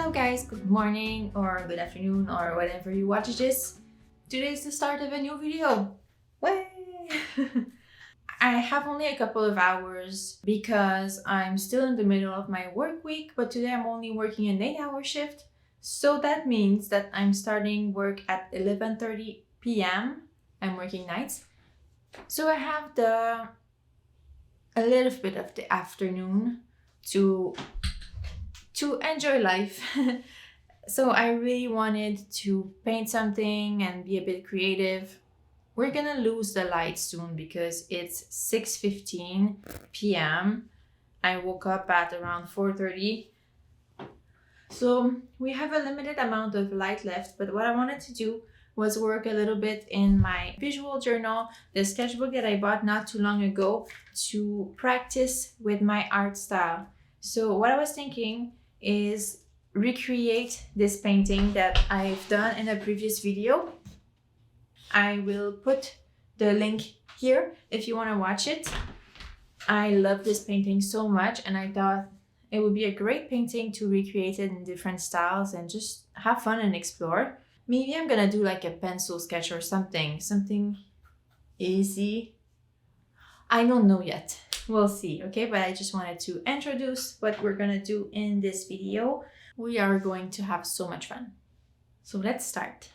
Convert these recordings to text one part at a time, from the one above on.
Hello guys, good morning or good afternoon or whenever you watch this. Today is the start of a new video. Way! I have only a couple of hours because I'm still in the middle of my work week, but today I'm only working an 8-hour shift. So that means that I'm starting work at 11:30 p.m. I'm working nights. So I have a little bit of the afternoon to enjoy life. So I really wanted to paint something and be a bit creative. We're gonna lose the light soon because it's 6:15 p.m. I woke up at around 4:30. So we have a limited amount of light left, but what I wanted to do was work a little bit in my visual journal, the sketchbook that I bought not too long ago, to practice with my art style. So what I was thinking is recreate this painting that I've done in a previous video. I will put the link here if you want to watch it. I love this painting so much and I thought it would be a great painting to recreate it in different styles and just have fun and explore. Maybe I'm gonna do like a pencil sketch or something easy. I don't know yet. We'll see, okay? But I just wanted to introduce what we're gonna do in this video. We are going to have so much fun. So let's start.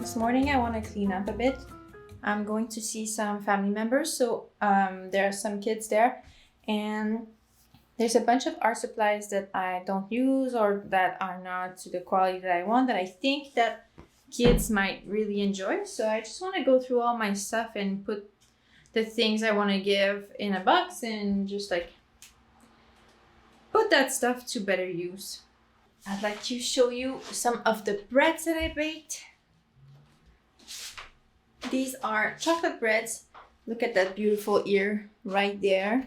This morning I want to clean up a bit. I'm going to see some family members, so there are some kids there, and there's a bunch of art supplies that I don't use or that are not to the quality that I want, that I think that kids might really enjoy. So I just want to go through all my stuff and put the things I want to give in a box and just like put that stuff to better use. I'd like to show you some of the breads that I baked. These are chocolate breads. Look at that beautiful ear right there.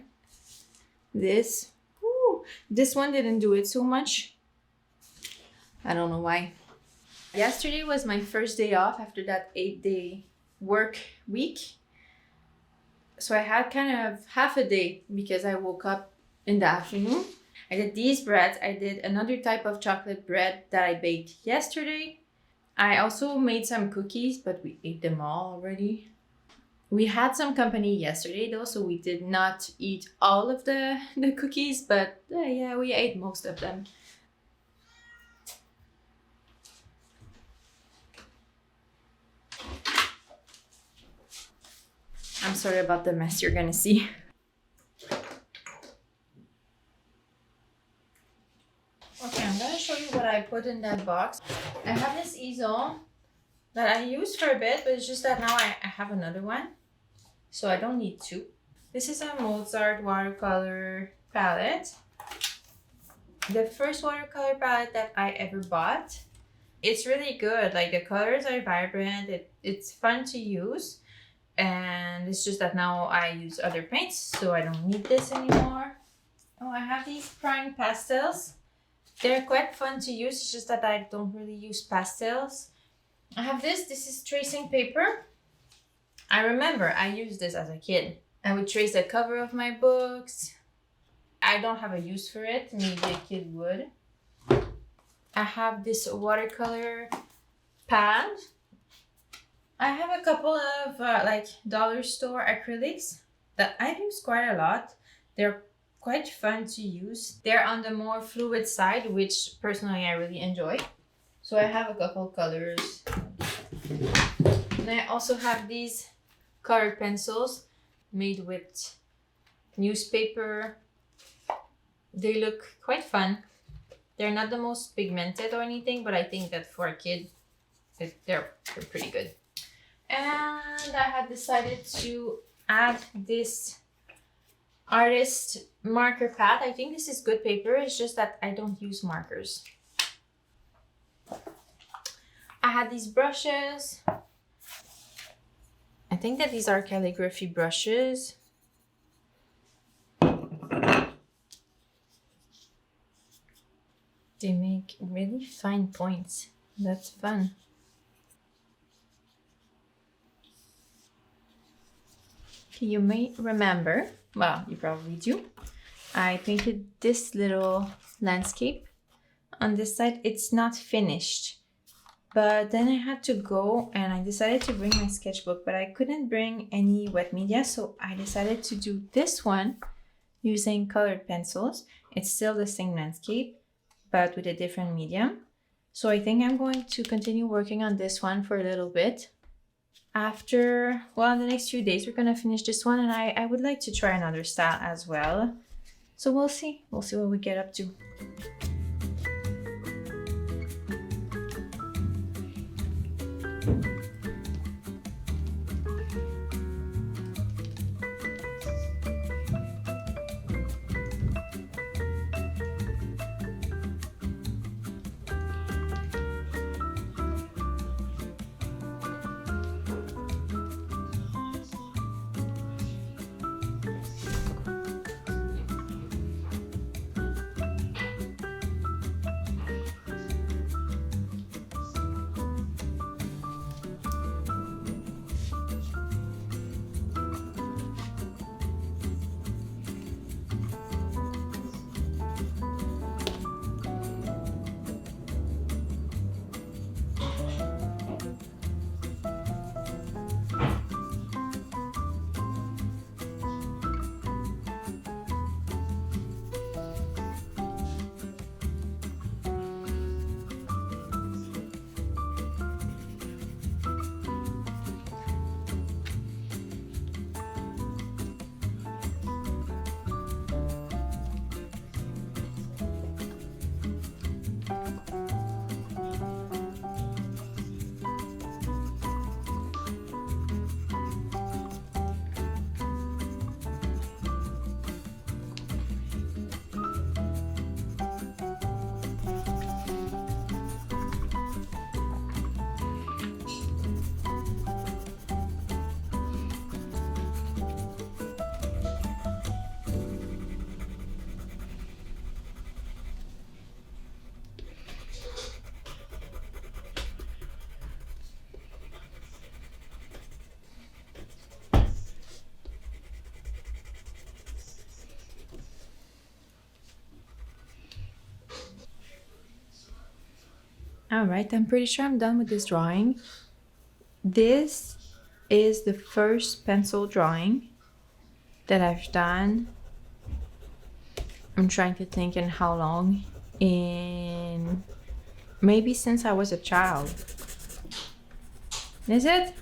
This one didn't do it so much. I don't know why. Yesterday was my first day off after that 8-day work week. So I had kind of half a day because I woke up in the afternoon. I did these breads. I did another type of chocolate bread that I baked yesterday. I also made some cookies, but we ate them all already. We had some company yesterday though, so we did not eat all of the cookies, but yeah, we ate most of them. I'm sorry about the mess you're gonna see. Okay, I'm gonna show you what I put in that box. I have this easel that I used for a bit, but it's just that now I have another one, so I don't need two. This is a Mozart watercolor palette. The first watercolor palette that I ever bought. It's really good. Like the colors are vibrant. It's fun to use, and it's just that now I use other paints, so I don't need this anymore. Oh, I have these prime pastels. They're quite fun to use, it's just that I don't really use pastels. I have this is tracing paper. I remember I used this as a kid. I would trace the cover of my books. I don't have a use for it, maybe a kid would. I have this watercolor pad. I have a couple of like dollar store acrylics. that I've used quite a lot. They're quite fun to use. They're on the more fluid side, which personally I really enjoy. So I have a couple colors. And I also have these colored pencils made with newspaper. They look quite fun. They're not the most pigmented or anything, but I think that for a kid, they're pretty good. And I had decided to add this artist marker pad. I think this is good paper. It's just that I don't use markers. I had these brushes. I think that these are calligraphy brushes. They make really fine points. That's fun. You may remember, well, you probably do, I painted this little landscape on this side. It's not finished, but then I had to go and I decided to bring my sketchbook, but I couldn't bring any wet media, so I decided to do this one using colored pencils. It's still the same landscape, but with a different medium. So I think I'm going to continue working on this one for a little bit. After, well, in the next few days, we're gonna finish this one, and I would like to try another style as well. So we'll see what we get up to. All right, I'm pretty sure I'm done with this drawing. This is the first pencil drawing that I've done. I'm trying to think in how long. In maybe since I was a child. Is it?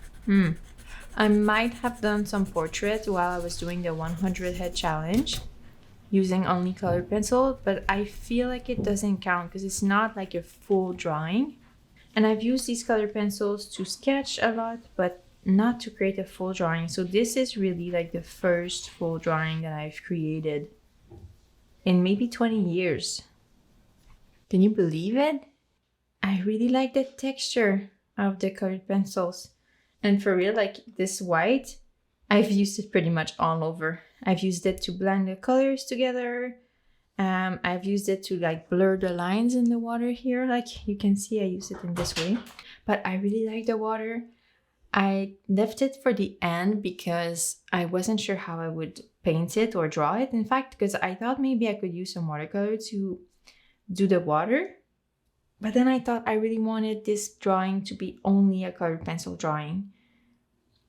I might have done some portraits while I was doing the 100 head challenge using only colored pencil, but I feel like it doesn't count because it's not like a full drawing. And I've used these colored pencils to sketch a lot, but not to create a full drawing. So this is really like the first full drawing that I've created in maybe 20 years. Can you believe it? I really like the texture of the colored pencils. And for real, like this white, I've used it pretty much all over. I've used it to blend the colors together. I've used it to like blur the lines in the water here. Like you can see, I use it in this way. But I really like the water. I left it for the end because I wasn't sure how I would paint it or draw it. In fact, because I thought maybe I could use some watercolor to do the water. But then I thought I really wanted this drawing to be only a colored pencil drawing.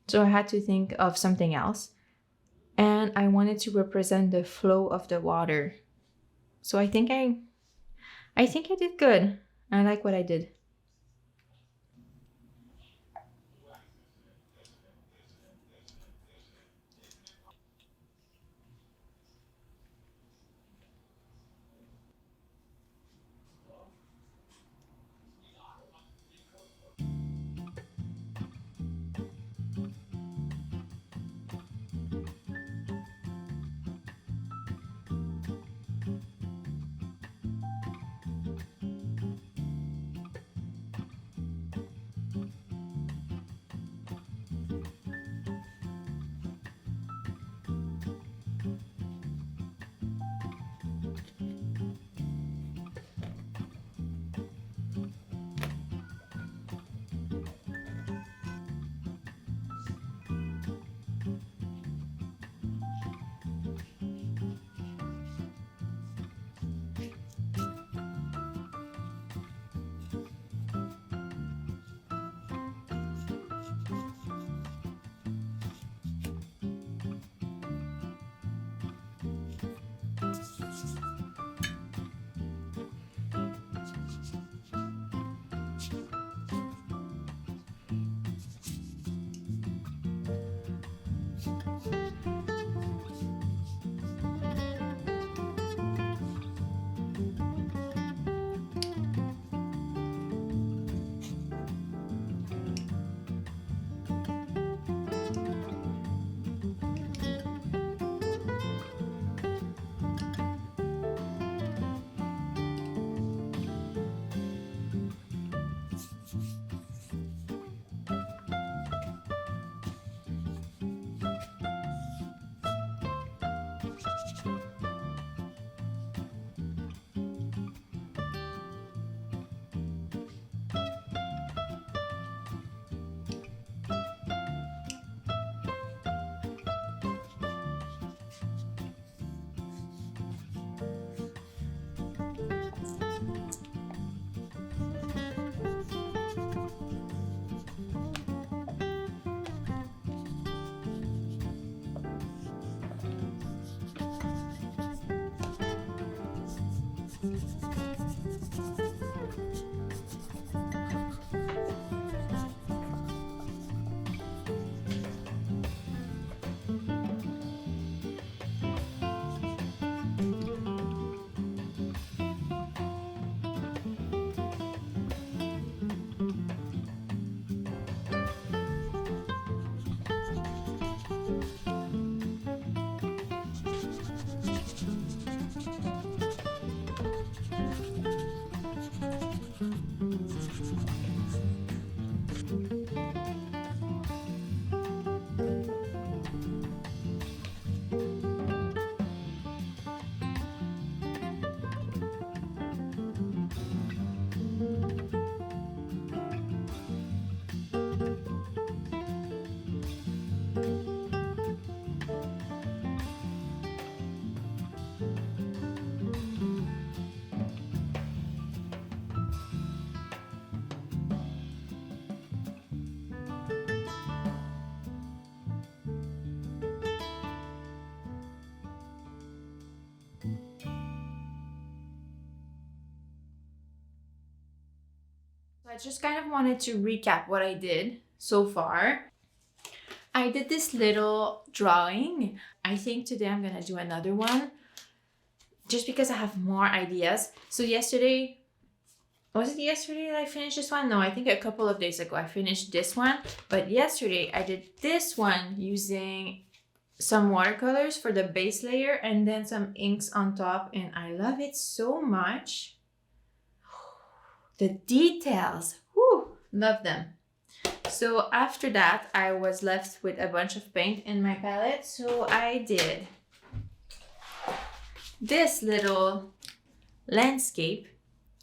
So I had to think of something else. and I wanted to represent the flow of the water. So I think I did good. I like what I did. So I just kind of wanted to recap what I did so far. I did this little drawing. I think today I'm gonna do another one just because I have more ideas. So yesterday, was it yesterday that I finished this one? No, I think a couple of days ago I finished this one. But yesterday I did this one using some watercolors for the base layer and then some inks on top, and I love it so much. The details, whoo, love them. So after that, I was left with a bunch of paint in my palette. So I did this little landscape.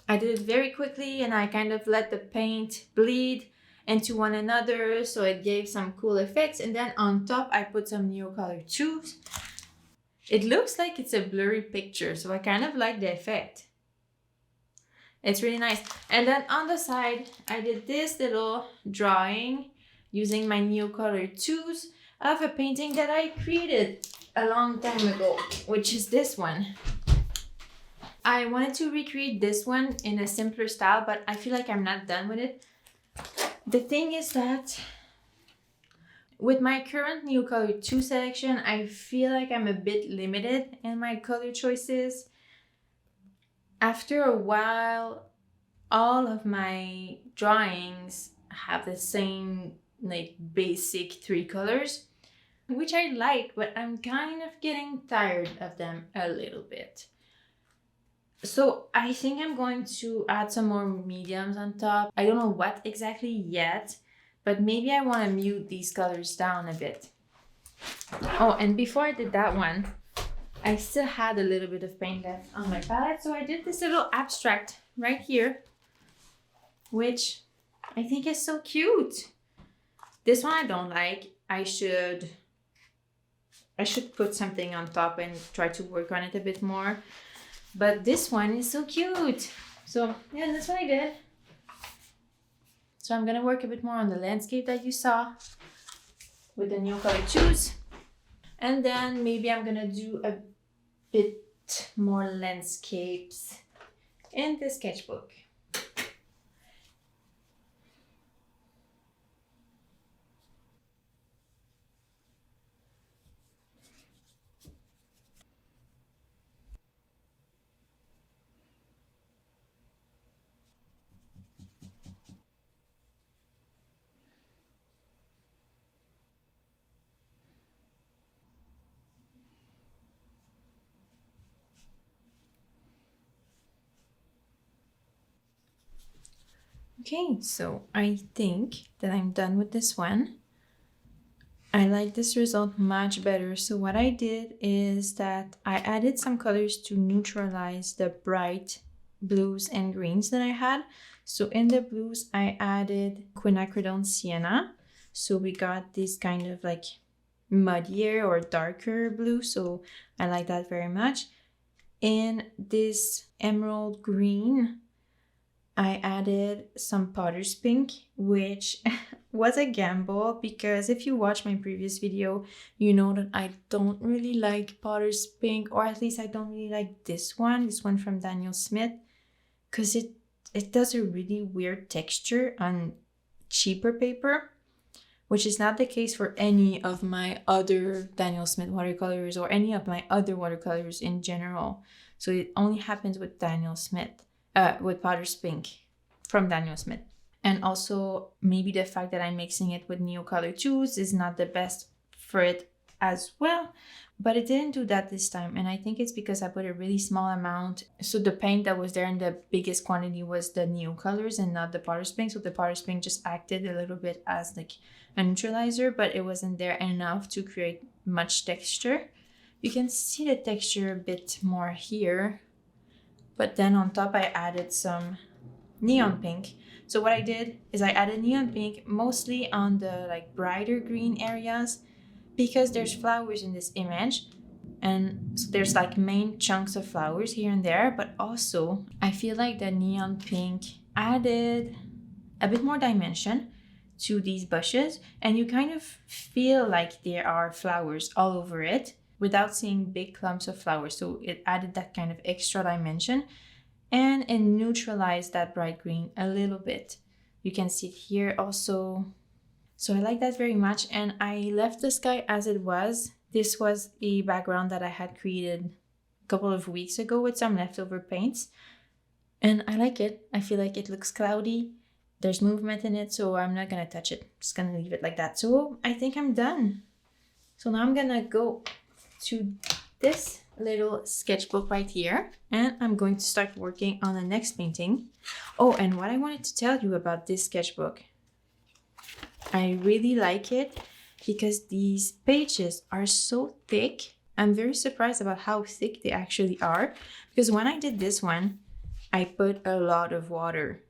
I did it very quickly and I kind of let the paint bleed into one another, so it gave some cool effects. And then on top, I put some neocolor tubes. It looks like it's a blurry picture, so I kind of like the effect. It's really nice. And then on the side, I did this little drawing using my neocolor tubes of a painting that I created a long time ago, which is this one. I wanted to recreate this one in a simpler style, but I feel like I'm not done with it. The thing is that with my current neocolor 2 selection, I feel like I'm a bit limited in my color choices. After a while, all of my drawings have the same like basic 3 colors, which I like, but I'm kind of getting tired of them a little bit. So I think I'm going to add some more mediums on top. I don't know what exactly yet, but maybe I want to mute these colors down a bit. Oh, and before I did that one, I still had a little bit of paint left on my palette, so I did this little abstract right here, which I think is so cute. This one I don't like. I should put something on top and try to work on it a bit more. But this one is so cute. So yeah, that's what I did. So I'm gonna work a bit more on the landscape that you saw with the neocolor 2s. And then maybe I'm gonna do a bit more landscapes in the sketchbook. Okay, so I think that I'm done with this one. I like this result much better. So what I did is that I added some colors to neutralize the bright blues and greens that I had. So in the blues, I added quinacridone sienna. So we got this kind of like muddier or darker blue. So I like that very much. In this emerald green, I added some Potter's Pink, which was a gamble because if you watch my previous video, you know that I don't really like Potter's Pink, or at least I don't really like this one from Daniel Smith, because it does a really weird texture on cheaper paper, which is not the case for any of my other Daniel Smith watercolors or any of my other watercolors in general. So it only happens with Daniel Smith. With Potter's Pink from Daniel Smith. And also maybe the fact that I'm mixing it with neocolor 2s is not the best for it as well, but it didn't do that this time. And I think it's because I put a really small amount. So the paint that was there in the biggest quantity was the neocolors and not the Potter's Pink. So the Potter's Pink just acted a little bit as like a neutralizer, but it wasn't there enough to create much texture. You can see the texture a bit more here. But then on top, I added some neon pink. So what I did is I added neon pink mostly on the like brighter green areas because there's flowers in this image. And so there's like main chunks of flowers here and there. But also I feel like the neon pink added a bit more dimension to these bushes. And you kind of feel like there are flowers all over it, without seeing big clumps of flowers. So it added that kind of extra dimension and it neutralized that bright green a little bit. You can see it here also. So I like that very much. And I left the sky as it was. This was a background that I had created a couple of weeks ago with some leftover paints. And I like it. I feel like it looks cloudy. There's movement in it, so I'm not gonna touch it. Just gonna leave it like that. So I think I'm done. So now I'm gonna go to this little sketchbook right here and I'm going to start working on the next painting. Oh, and what I wanted to tell you about this sketchbook, I really like it because these pages are so thick. I'm very surprised about how thick they actually are, because when I did this one, I put a lot of water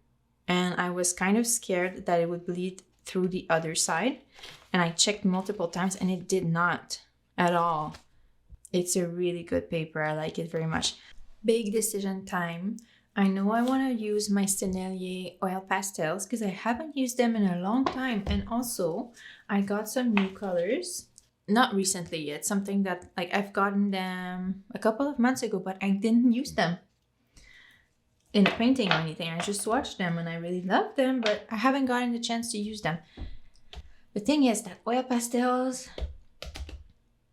and I was kind of scared that it would bleed through the other side, and I checked multiple times and it did not at all. It's a really good paper. I like it very much. Big decision time. I know I want to use my Sennelier oil pastels because I haven't used them in a long time. And also, I got some new colors. not recently. It's something that like I've gotten them a couple of months ago, but I didn't use them in a painting or anything. I just watched them and I really loved them, but I haven't gotten the chance to use them. The thing is that oil pastels,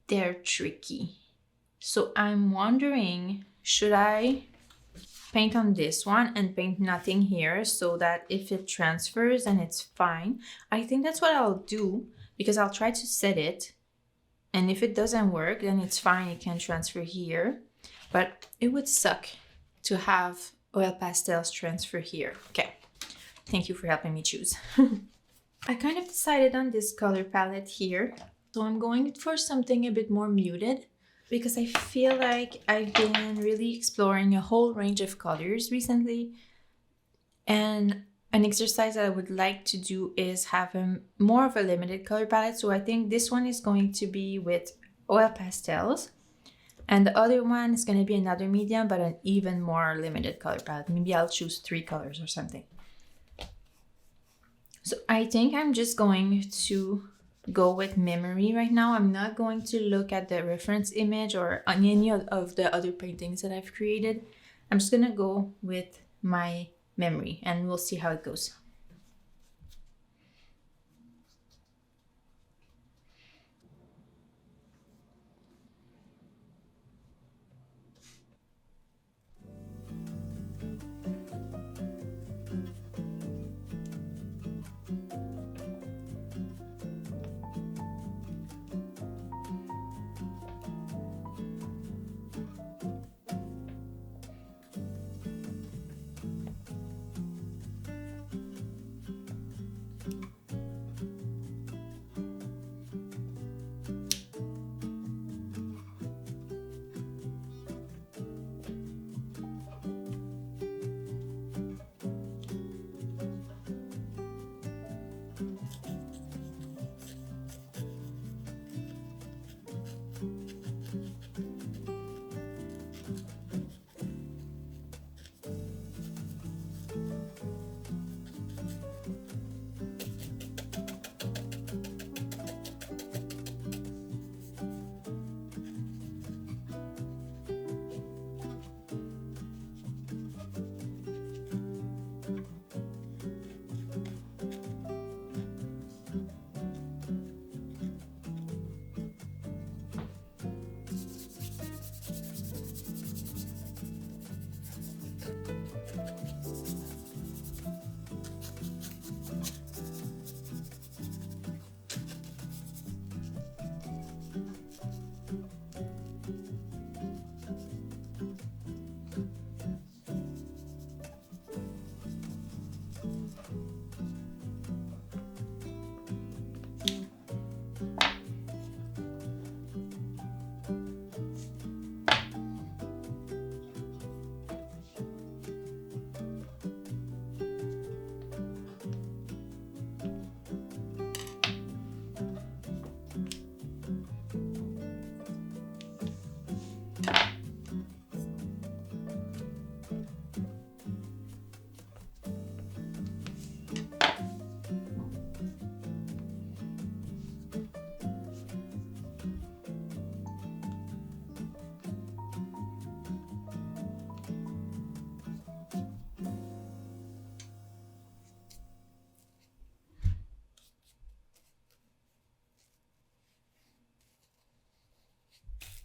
they're tricky. So I'm wondering, should I paint on this one and paint nothing here so that if it transfers then it's fine? I think that's what I'll do, because I'll try to set it, and if it doesn't work then it's fine, it can transfer here, but it would suck to have oil pastels transfer here. Okay, thank you for helping me choose. I kind of decided on this color palette here, so I'm going for something a bit more muted, because I feel like I've been really exploring a whole range of colors recently, and an exercise that I would like to do is have more of a limited color palette. So I think this one is going to be with oil pastels, and the other one is going to be another medium but an even more limited color palette. Maybe I'll choose 3 colors or something. So I think I'm just going to go with memory right now. I'm not going to look at the reference image or on any of the other paintings that I've created. I'm just gonna go with my memory and we'll see how it goes.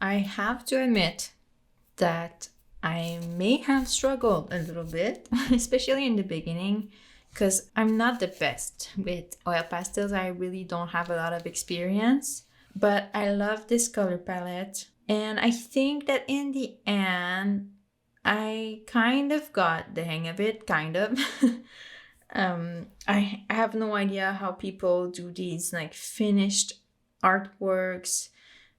I have to admit that I may have struggled a little bit, especially in the beginning, because I'm not the best with oil pastels. I really don't have a lot of experience, but I love this color palette. And I think that in the end, I kind of got the hang of it, kind of. I have no idea how people do these like finished artworks,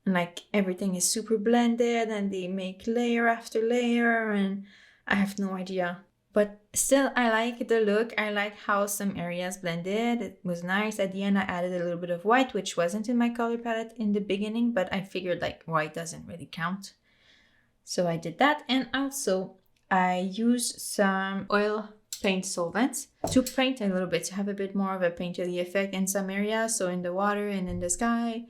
and like everything is super blended and they make layer after layer, and I have no idea. But still, I like the look. I like how some areas blended. It was nice. At the end, I added a little bit of white, which wasn't in my color palette in the beginning, but I figured like white doesn't really count. So I did that. And also I used some oil paint solvents to paint a little bit, to have a bit more of a painterly effect in some areas. So in the water and in the sky.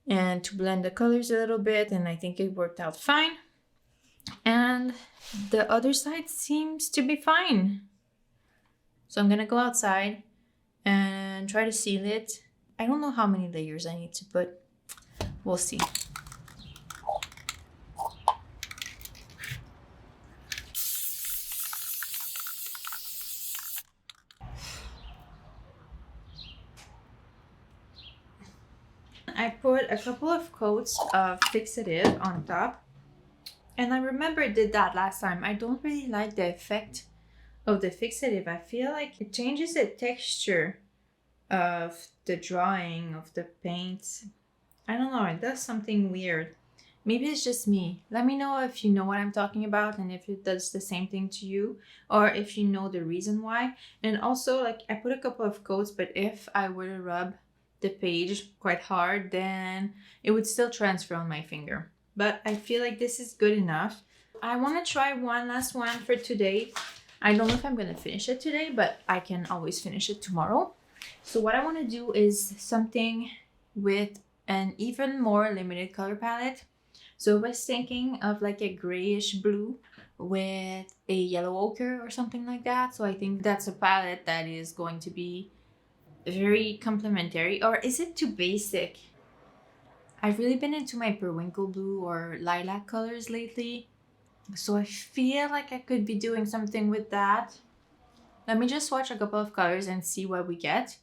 and to blend the colors a little bit, and I think it worked out fine. And the other side seems to be fine. So I'm gonna go outside and try to seal it. I don't know how many layers I need to put. We'll see. I put a couple of coats of fixative on top. And I remember I did that last time. I don't really like the effect of the fixative. I feel like it changes the texture of the drawing, of the paint. I don't know, it does something weird. Maybe it's just me. Let me know if you know what I'm talking about and if it does the same thing to you, or if you know the reason why. And also, like, I put a couple of coats, but if I were to rub the page quite hard, then it would still transfer on my finger. But I feel like this is good enough. I want to try one last one for today. I don't know if I'm going to finish it today, but I can always finish it tomorrow. So what I want to do is something with an even more limited color palette. So I was thinking of like a grayish blue with a yellow ochre or something like that. So I think that's a palette that is going to be very complementary. Or is it too basic? I've really been into my periwinkle blue or lilac colors lately. So I feel like I could be doing something with that. Let me just swatch a couple of colors and see what we get.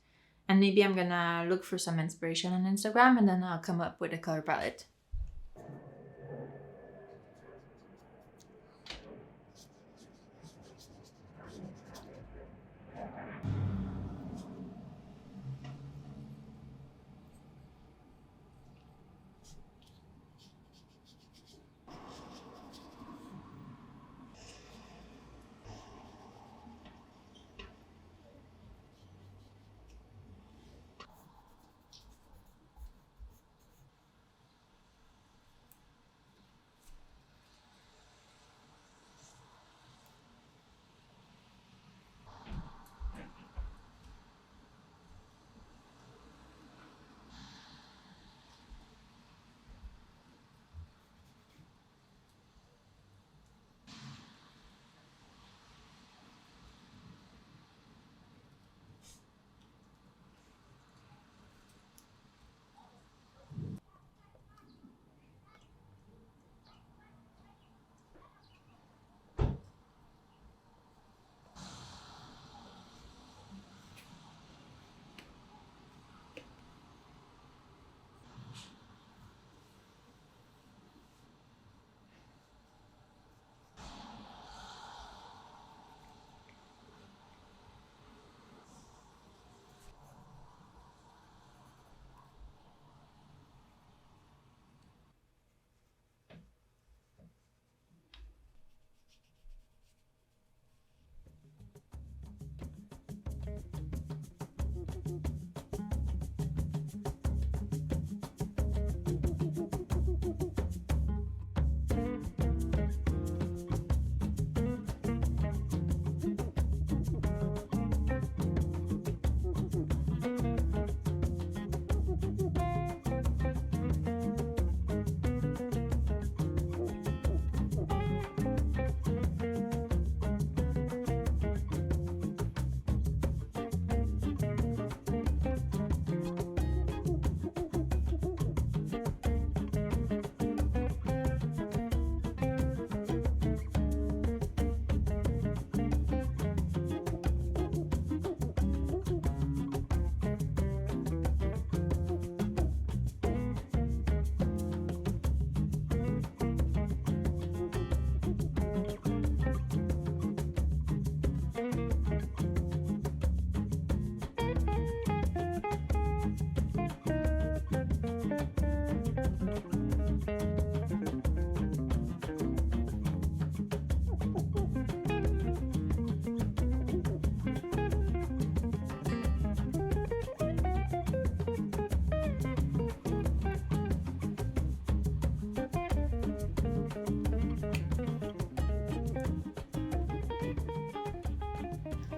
And maybe I'm gonna look for some inspiration on Instagram and then I'll come up with a color palette.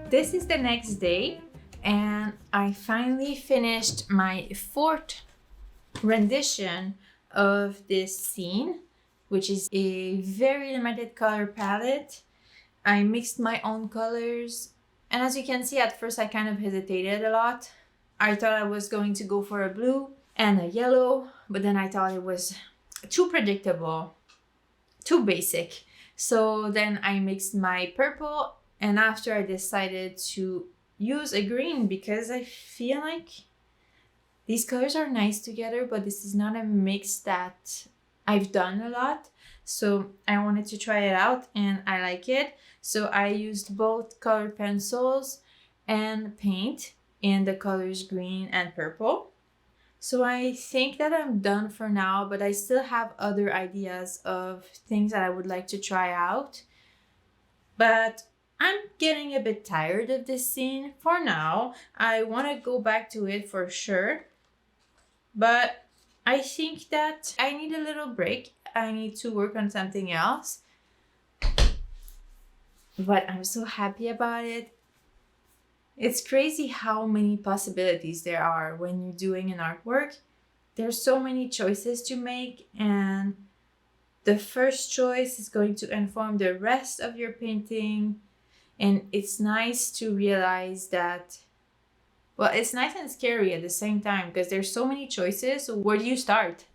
This is the next day and I finally finished my fourth rendition of this scene, which is a very limited color palette. I mixed my own colors, and as you can see, at first I kind of hesitated a lot. I thought I was going to go for a blue and a yellow, but then I thought it was too predictable, too basic. So then I mixed my purple, and after I decided to use a green because I feel like these colors are nice together, but this is not a mix that I've done a lot. So I wanted to try it out and I like it. So I used both colored pencils and paint in the colors green and purple. So I think that I'm done for now, but I still have other ideas of things that I would like to try out. But I'm getting a bit tired of this scene for now. I want to go back to it for sure. But I think that I need a little break. I need to work on something else. But I'm so happy about it. It's crazy how many possibilities there are when you're doing an artwork. There's so many choices to make, and the first choice is going to inform the rest of your painting. And it's nice to realize that, well, it's nice and scary at the same time because there's so many choices. So where do you start?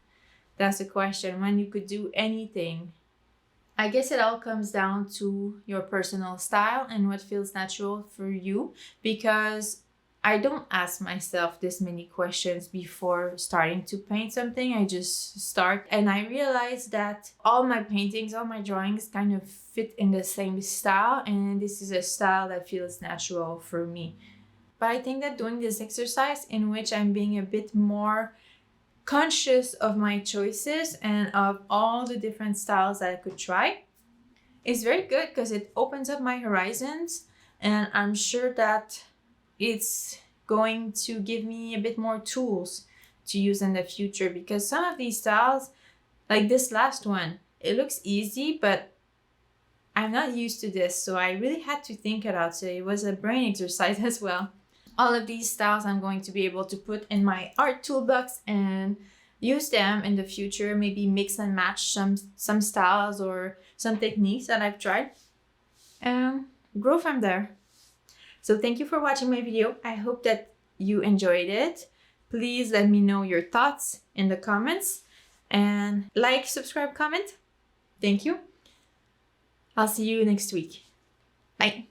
That's the question, when you could do anything. I guess it all comes down to your personal style and what feels natural for you, because I don't ask myself this many questions before starting to paint something. I just start, and I realize that all my paintings, all my drawings kind of fit in the same style, and this is a style that feels natural for me. But I think that doing this exercise in which I'm being a bit more conscious of my choices and of all the different styles that I could try is very good, because it opens up my horizons, and I'm sure that it's going to give me a bit more tools to use in the future, because some of these styles, like this last one, it looks easy, but I'm not used to this, so I really had to think it out. So it was a brain exercise as well. All of these styles I'm going to be able to put in my art toolbox and use them in the future, maybe mix and match some styles or some techniques that I've tried, and grow from there. So thank you for watching my video. I hope that you enjoyed it. Please let me know your thoughts in the comments, and like, subscribe, comment. Thank you. I'll see you next week. Bye.